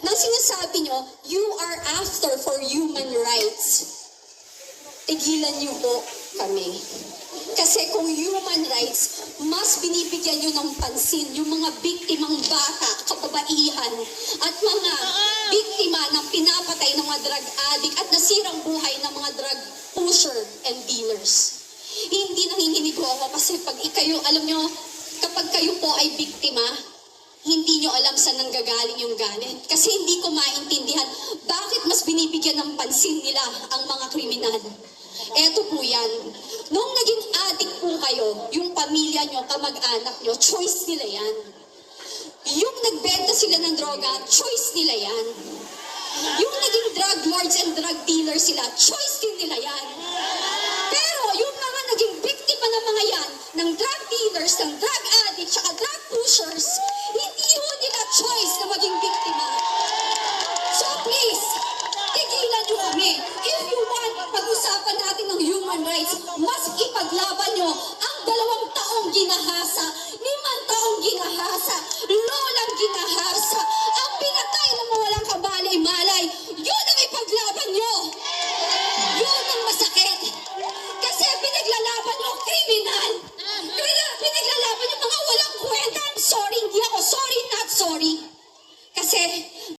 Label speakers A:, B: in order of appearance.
A: nang sinasabi nyo, you are after for human rights. Tigilan niyo po kami. Kasi kung human rights, mas binibigyan nyo ng pansin yung mga biktimang bata, kababaihan, at mga biktima ng pinapatay ng mga drug addict at nasirang buhay ng mga drug pusher and dealers. Hindi nanginginig ako kasi pag ikayo, alam nyo, kapag kayo po ay biktima, hindi nyo alam saan nanggagaling yung galit. Kasi hindi ko maintindihan bakit mas binibigyan ng pansin nila ang mga kriminal. Eto po yan. Nung naging addict po kayo, yung pamilya nyo, kamag-anak nyo, choice nila yan. Yung nagbenta sila ng droga, choice nila yan. Yung naging drug lords and drug dealers sila, choice din nila yan. Pero yung mga naging biktima ng mga yan, ng drug dealers, ng drug addicts, saka drug pushers, hindi ho nila choice na maging